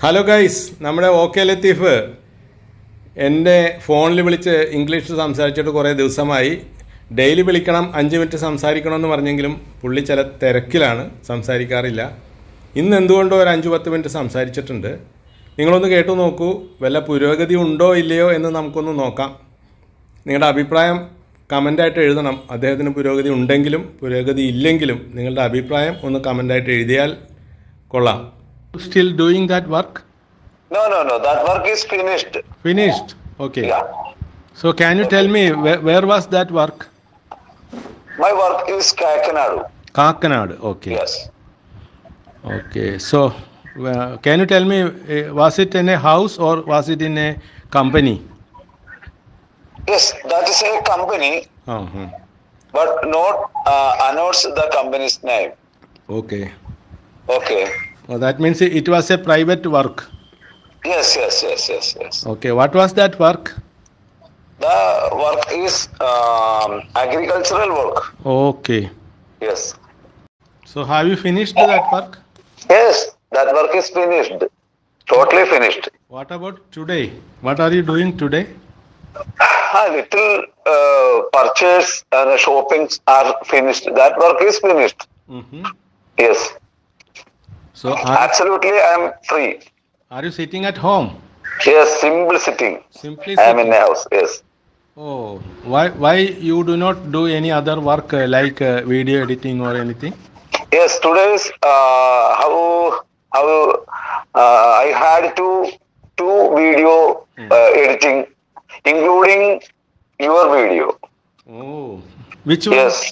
Hello guys, നമ്മുടെ okay Latheef എൻ്റെ ഫോണിൽ വിളിച്ച് ഇംഗ്ലീഷിൽ സംസാരിച്ചിട്ട് കുറേ ദിവസമായി. ഡെയിലി വിളിക്കണം, 5 മിനിറ്റ് സംസാരിക്കണമെന്ന് പറഞ്ഞെങ്കിലും പുള്ളി ചില തിരക്കിലാണ്, സംസാരിക്കാറില്ല. ഇന്ന് എന്തുകൊണ്ടോ ഒരു 5-10 മിനിറ്റ് സംസാരിച്ചിട്ടുണ്ട്. നിങ്ങളൊന്ന് കേട്ടു നോക്കൂ. വല്ല പുരോഗതി ഉണ്ടോ ഇല്ലയോ എന്ന് നമുക്കൊന്ന് നോക്കാം. നിങ്ങളുടെ അഭിപ്രായം കമൻ്റായിട്ട് എഴുതണം. അദ്ദേഹത്തിന് പുരോഗതി ഉണ്ടെങ്കിലും പുരോഗതി ഇല്ലെങ്കിലും നിങ്ങളുടെ അഭിപ്രായം ഒന്ന് കമൻ്റായിട്ട് എഴുതിയാൽ കൊള്ളാം. Still doing that work? No. That work is finished. Finished? Okay. Yeah. So can you tell me where was that work? My work is Kakinadu. Kakinadu. Okay. Yes. Okay. So can you tell me, was it in a house or was it in a company? Yes, that is a company. Uh-huh. But not announce the company's name. Okay. Okay. Oh, that means it was a private work. Yes. Okay. What was that work? The work is agricultural work. Okay. Yes. So have you finished that work? Yes, that work is finished. Totally finished. What about today? What are you doing today? A little purchase and shoppings are finished. That work is finished. Mm-hmm. Yes. So absolutely, I am free. Are you sitting at home? Yes, simply sitting. Simply I am in a house. Yes. Oh, why you do not do any other work like video editing or anything? Yes, today's how I had to video editing, including your video. Oh, which one? Yes.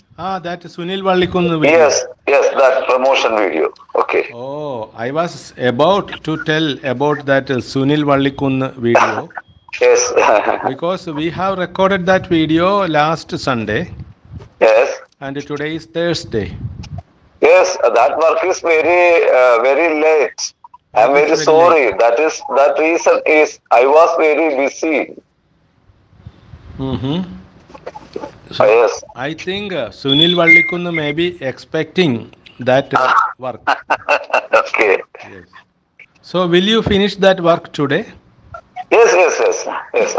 That Sunil Vallikunnu video. Yes, that promotion video. Okay. Oh, I was about to tell about that Sunil Vallikunnu video. Yes. Because we have recorded that video last Sunday. Yes. And today is Thursday. Yes, that work is very late. I am very sorry. That reason is I was very busy. Mm-hmm. So yes. I think Sunil Vallikunnu may be expecting that work. Okay. Yes. So will you finish that work today? Yes.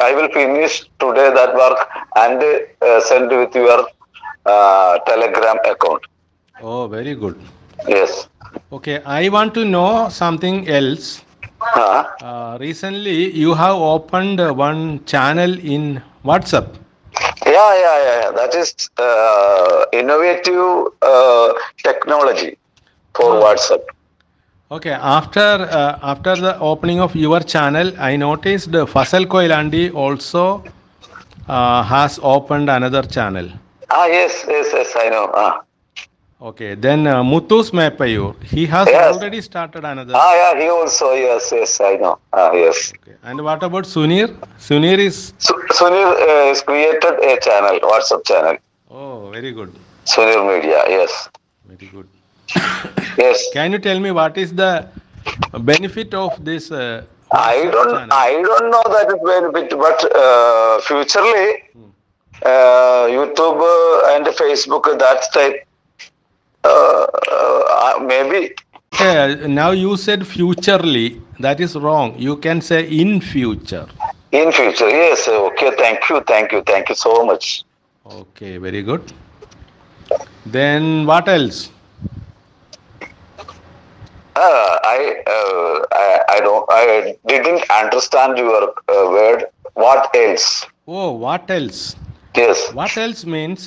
I will finish today that work and send with your Telegram account. Oh, very good. Yes. Okay, I want to know something else. Recently, you have opened one channel in WhatsApp. Yeah. That is innovative technology for WhatsApp. Okay, after the opening of your channel, I noticed Mr.OK LATHEEF also has opened another channel. Yes, I know. Okay, then Muthu's Mapayur, he has already started another. Yeah, he also, yes, I know. Yes. Okay. And what about Sunir? Sunir is created a channel, WhatsApp channel. Oh, very good. Sunir Media, yes. Very good. Yes. Can you tell me what is the benefit of this? I don't know that is benefit, but futurely, YouTube and Facebook, that type. Maybe. Now you said futurely. That is wrong. You can say in future. In future, yes. Okay, thank you so much. Okay, very good. Then what else? I didn't understand your word. What else? Oh, what else? Yes. What else means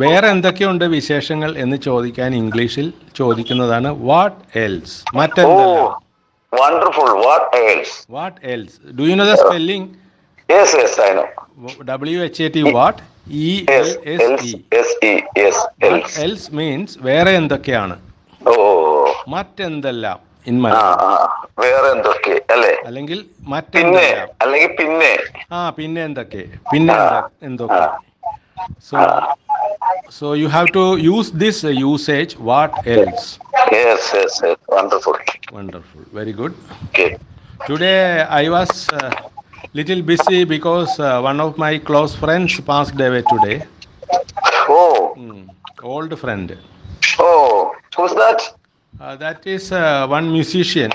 വേറെ എന്തൊക്കെയുണ്ട് വിശേഷങ്ങൾ എന്ന് ചോദിക്കാൻ ഇംഗ്ലീഷിൽ ചോദിക്കുന്നതാണ് what else. മറ്റെന്തല്ല. Oh, wonderful. What else? What else? Do you know the spelling? Yes, I know. WHAT what? ELSE. Yes. What else means വേറെ എന്തൊക്കെയാണ്. Oh. മറ്റെന്തെല്ലാം in Malayalam. വേറെ എന്തൊക്കെ അല്ലേ? അല്ലെങ്കിൽ മറ്റെന്തെല്ലാം. അല്ലെങ്കിൽ പിന്നെ. പിന്നെ എന്തൊക്കെ. എന്തൊക്കെ. So you have to use this usage. What else? Yes. Wonderful. Very good. Okay. Today I was little busy because one of my close friends passed away today. Oh. Old friend. Oh, who's that? That is one musician.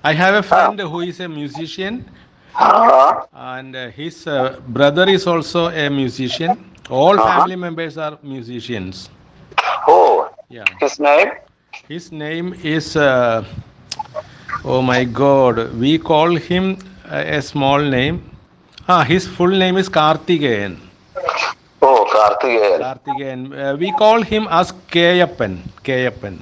I have a friend who is a musician, Uh-huh. and his brother is also a musician. All Uh-huh. family members are musicians. Oh, Yeah. his name? His name is, oh my God, we call him a small name. His full name is Karthikeyan. Oh, Karthikeyan. Karthikeyan. We call him as Kayappan. Kayappan.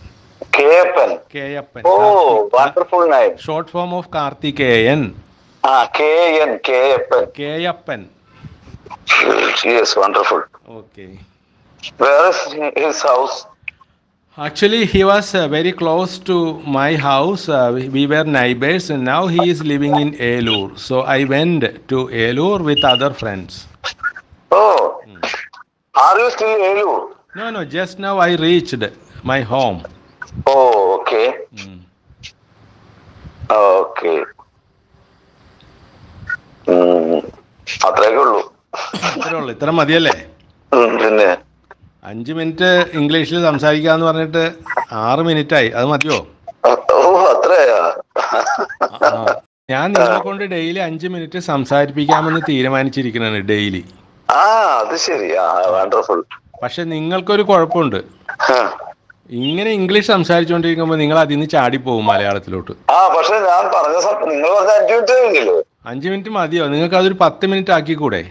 Kapan. Kayappan. Oh, wonderful name. Short form of Karthikeyan. K-N, Kapan. Kayappan. Yes, wonderful. Okay. Where is his house? Actually, he was very close to my house. We were neighbors, and now he is living in Elur. So I went to Elur with other friends. Oh, are you still Elu? No, no, just now I reached my home. Oh, okay. Okay. അത്രയൊക്കെ ഉള്ളൂ. ഇത്രേ ഉള്ളൂ, ഇത്ര മതിയല്ലേ? പിന്നെ 5 minute ഇംഗ്ലീഷിൽ സംസാരിക്കാന്ന് പറഞ്ഞിട്ട് 6 മിനിറ്റായി. അത് മതിയോ? ഓ അത്രയാ? ഞാൻ നിങ്ങളെ കൊണ്ട് ഡെയിലി 5 മിനിറ്റ് സംസാരിപ്പിക്കാമെന്ന് തീരുമാനിച്ചിരിക്കുന്നതാണ് ഡെയിലി. അത് ശരി. വണ്ടർഫുൾ. പക്ഷെ നിങ്ങൾക്കൊരു കുഴപ്പമുണ്ട്. ഇങ്ങനെ ഇംഗ്ലീഷ് സംസാരിച്ചുകൊണ്ടിരിക്കുമ്പോൾ നിങ്ങൾ അതിൽ നിന്ന് ചാടിപ്പോകും മലയാളത്തിലോട്ട്. പക്ഷെ ഞാൻ പറഞ്ഞ നിങ്ങൾ പറഞ്ഞ 5 മിനിറ്റ് കഴിഞ്ഞല്ലോ. 5 മിനിറ്റ് മതിയോ? നിങ്ങൾക്ക് അതൊരു 10 മിനിറ്റ് ആക്കിക്കൂടെ?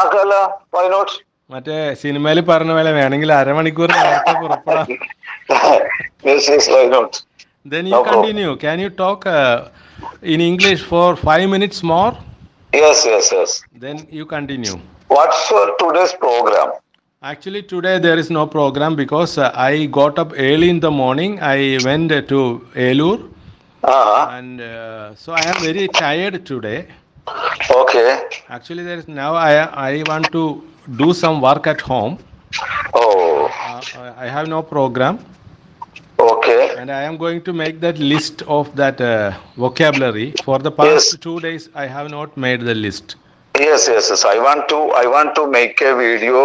ആക്കല്ല, വൈ നോട്ട്? മറ്റേ സിനിമയിൽ പറഞ്ഞ പോലെ വേണമെങ്കിൽ അരമണിക്കൂർ നേരത്തെ പുറപ്പെടാം. Yes, yes, why not? Then you continue. Can you talk in English for 5 minutes more? Yes, yes, yes. Then you continue. What's your today's program? Actually, today there is no program because I got up early in the morning. I went to Elur. And so I am very tired today. Okay. Actually, there is now I want to do some work at home. Oh. I have no program. Okay. And I am going to make that list of that vocabulary. For the past 2 days, I have not made the list. Yes, yes, yes. I want to make a video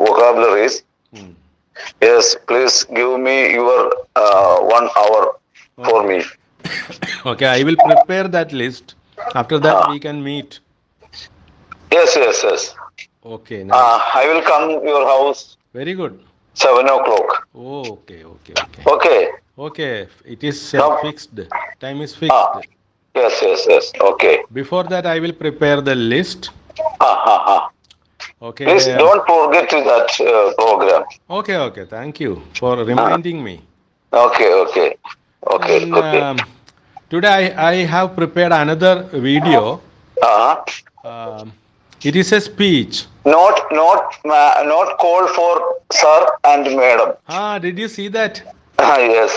vocabularies. Yes, please give me your 1 hour for me. Okay, I will prepare that list. After that, we can meet. Yes, yes, yes. Okay. Nice. I will come your house. Very good. 7 o'clock. Oh, okay, okay, okay. Okay. Okay, it is fixed. Time is fixed. Yes, yes, yes. Okay. Before that, I will prepare the list. Okay. Please don't forget that program. Okay, okay. Thank you for reminding me. Okay, okay. Okay, And, okay. Today I have prepared another video. It is a speech. Not call for sir and madam. Did you see that? Yes.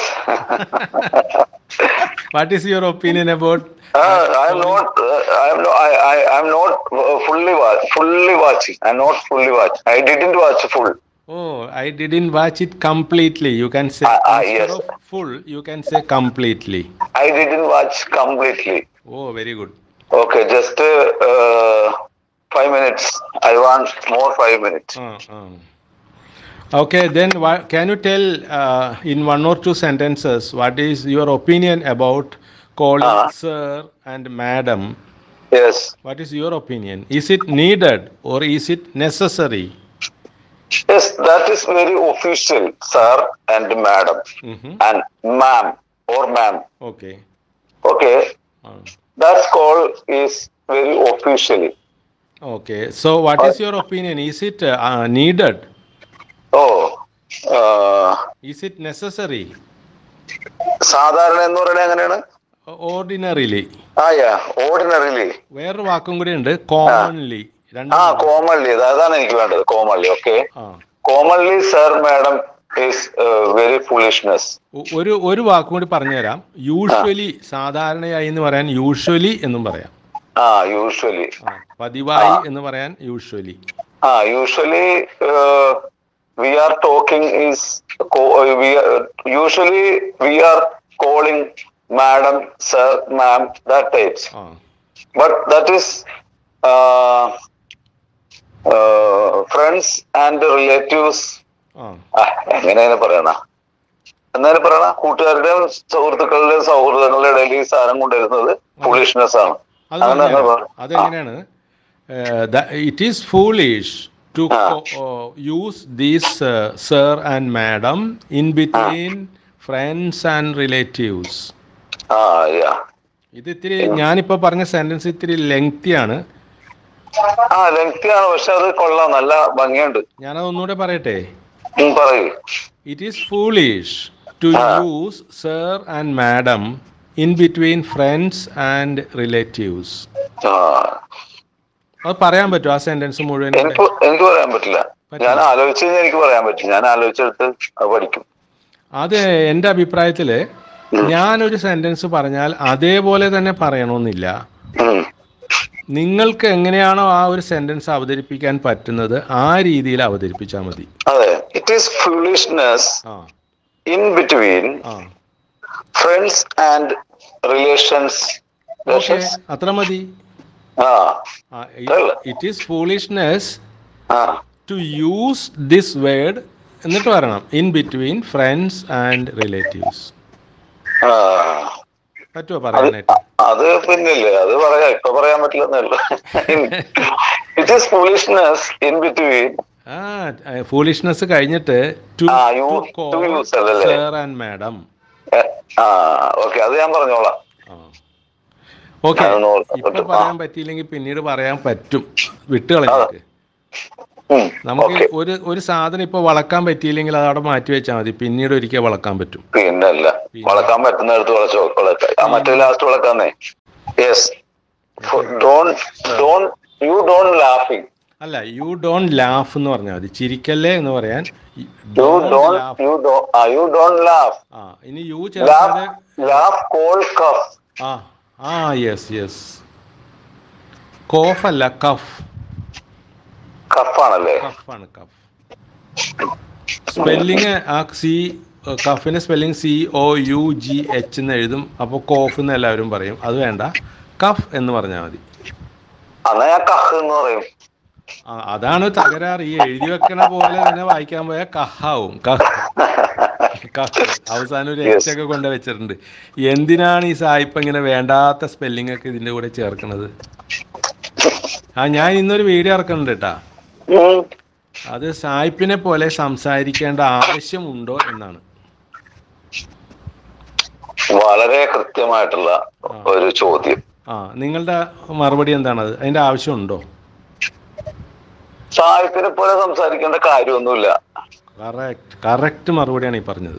What is your opinion about? I'm not fully watching. I'm not fully watching. I didn't watch full. Oh, I didn't watch it completely. You can say instead of full, you can say completely. I didn't watch completely. Oh, very good. Okay, just 5 minutes. I want more 5 minutes. Okay, then can you tell in 1 or 2 sentences what is your opinion about calling sir and madam? Yes. What is your opinion? Is it needed or is it necessary? Yes, that is very official, sir and madam, and ma'am or ma'am. Okay. Okay. That call is very officially. Okay. So, what is your opinion? Is it needed? Is it necessary? സാധാരണ എന്ന് പറയുന്നത് എങ്ങനെയാണ്? Ordinarily. Yeah, ordinarily. വേറൊരു വാക്കും കൂടി ഉണ്ട്, commonly. Commonly. അതാണ് എനിക്ക് വേണ്ടത്. Commonly. Okay. Commonly, sir, madam is very foolishness. ഒരു വാക്കും കൂടി പറഞ്ഞുതരാം. യൂഷ്വലി, സാധാരണയായി എന്ന് പറയാൻ യൂഷ്വലി എന്നും പറയാം. Usually. പതിവായി എന്ന് പറയാൻ usually. Usually we are talking is usually we are calling madam, sir, ma'am, that types. But that is friends and relatives. എങ്ങനെയാണ് പറയണ? എന്നാലും പറയണ കൂട്ടുകാരുടെയും സുഹൃത്തുക്കളുടെയും സൗഹൃദങ്ങളുടെ ഇടയിൽ ഈ സാധനം കൊണ്ടുവരുന്നത് ഫൂളിഷ്നെസ് ആണ്. അതെങ്ങനെയാണ്? It is foolish to use these sir and madam in between friends and relatives. ഇത് ഇത്തിരി ഞാനിപ്പോ പറഞ്ഞ സെന്റൻസ് ഇത്തിരി ലെങ്തിയാണ്. ലെങ്തിയാണ്, പക്ഷെ അത് കൊള്ളാം, നല്ല ഭംഗിയുണ്ട്. ഞാനത് ഒന്നുകൂടെ പറയട്ടെ. പറയൂ. It is foolish to use sir and madam in between friends and relatives. അത് പറയാൻ പറ്റുമോ ആ സെന്റൻസ് മുഴുവൻ? എനിക്ക് പറയാൻ പറ്റില്ല. ഞാൻ ആലോചിച്ച് എനിക്ക് പറയാൻ പറ്റും. ഞാൻ ആലോചിച്ചെടുത്ത് അത് പഠിക്കും. അത് എൻ്റെ അഭിപ്രായത്തില് ഞാനൊരു സെന്റൻസ് പറഞ്ഞാൽ അതേപോലെ തന്നെ പറയണമെന്നില്ല. നിങ്ങൾക്ക് എങ്ങനെയാണോ ആ ഒരു സെന്റൻസ് അവതരിപ്പിക്കാൻ പറ്റുന്നത് ആ രീതിയിൽ അവതരിപ്പിച്ചാൽ മതി. അതെ, it is foolishness in between friends and relations. അത്ര മതി. It is foolishness to use this word എന്നിട്ട് പറയണം in between friends and relatives. പറ്റുമോ പറയാനായിട്ട്? അത് പിന്നില്ലേ, അത് പറയാം, ഇപ്പൊ പറയാൻ പറ്റില്ലെന്നല്ലോ. It is foolishness in between. Foolishness കഴിഞ്ഞിട്ട് സർ ആൻഡ് മാഡം. അത് ഞാൻ പറഞ്ഞോളാം. ഓക്കെ, ഇപ്പൊ പറയാൻ പറ്റിയില്ലെങ്കിൽ പിന്നീട് പറയാൻ പറ്റും. വിട്ടുകളഞ്ഞിട്ട് നമുക്ക് ഒരു സാധനം ഇപ്പൊ വളക്കാൻ പറ്റിയില്ലെങ്കിൽ അത് അവിടെ മാറ്റി വെച്ചാൽ മതി, പിന്നീട് ഒരിക്കൽ വളക്കാൻ പറ്റും. പിന്നല്ല, വളക്കാൻ പറ്റുന്നിടത്ത് വളക്കാം. മറ്റേ ലാസ്റ്റ് വളക്കാന്നേ. യെസ്, അല്ല, യു ഡോണ്ട് ലാഫ് എന്ന് പറഞ്ഞാൽ മതി. ചിരിക്കല്ലേ എന്ന് പറയാൻ ഇനി യു ചേർക്കാതെ യെസ് കോഫ് അല്ല, കഫ്. കഫാണല്ലേ? കഫാണ്, കഫ്. സ്പെല്ലിങ് കഫിന്റെ സ്പെല്ലിങ് COUGH എന്ന് എഴുതും. അപ്പോൾ കോഫ് എന്ന് എല്ലാവരും പറയും. അത് വേണ്ട, കഫ് എന്ന് പറഞ്ഞാൽ മതി. അതാണ് തകരാറ്. ഈ എഴുതി വെക്കണ പോലെ തന്നെ വായിക്കാൻ പോയാൽ കഹാവും. അവസാനം ഒരു എച്ചൊക്കെ കൊണ്ട് വെച്ചിട്ടുണ്ട്. എന്തിനാണ് ഈ സായിപ്പ് ഇങ്ങനെ വേണ്ടാത്ത സ്പെല്ലിംഗ് ഒക്കെ ഇതിന്റെ കൂടെ ചേർക്കണത്? ഞാൻ ഇന്നൊരു വീഡിയോ ഇറക്കുന്നുണ്ട് കേട്ടാ. അത് സായിപ്പിനെ പോലെ സംസാരിക്കേണ്ട ആവശ്യമുണ്ടോ എന്നാണ്. വളരെ കൃത്യമായിട്ടുള്ള ഒരു ചോദ്യം. നിങ്ങളുടെ മറുപടി എന്താണത്? അതിന്റെ ആവശ്യമുണ്ടോ? സായിപ്പിനെ പോലെ സംസാരിക്കേണ്ട കാര്യമൊന്നുമില്ല. കറക്റ്റ് മറുപടിയാണ് ഈ പറഞ്ഞത്.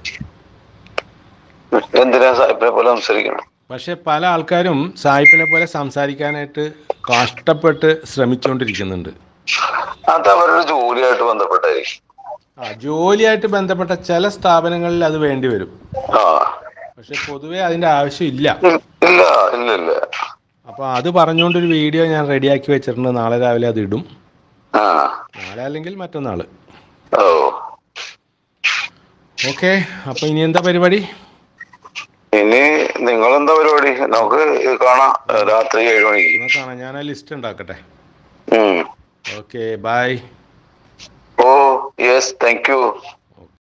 എന്തിനാ സായിപ്പിനെ പോലെ സംസാരിക്കണം? പക്ഷെ പല ആൾക്കാരും സായിപ്പിനെ പോലെ സംസാരിക്കാനായിട്ട് കഷ്ടപ്പെട്ട് ശ്രമിച്ചുകൊണ്ടിരിക്കുന്നുണ്ട്. അത് അവരുടെ ജോലിയായിട്ട് ബന്ധപ്പെട്ടായിരിക്കും. ജോലിയായിട്ട് ബന്ധപ്പെട്ട ചില സ്ഥാപനങ്ങളിൽ അത് വേണ്ടി വരും. പക്ഷെ പൊതുവെ അതിന്റെ ആവശ്യം ഇല്ല. അപ്പൊ അത് പറഞ്ഞുകൊണ്ടൊരു വീഡിയോ ഞാൻ റെഡിയാക്കി വെച്ചിട്ടുണ്ട്. നാളെ രാവിലെ അത് ഇടും. നാളെ അല്ലെങ്കിൽ മറ്റന്നാള്. ഓക്കെ, അപ്പൊ ഇനി എന്താ പരിപാടി? ഇനി നിങ്ങളെന്താ പരിപാടി? നമുക്ക് കാണാം രാത്രി 7 മണിക്ക് കാണാം. ഞാൻ ആ ലിസ്റ്റ് ഉണ്ടാക്കട്ടെ. Okay, bye. Yes, thank U.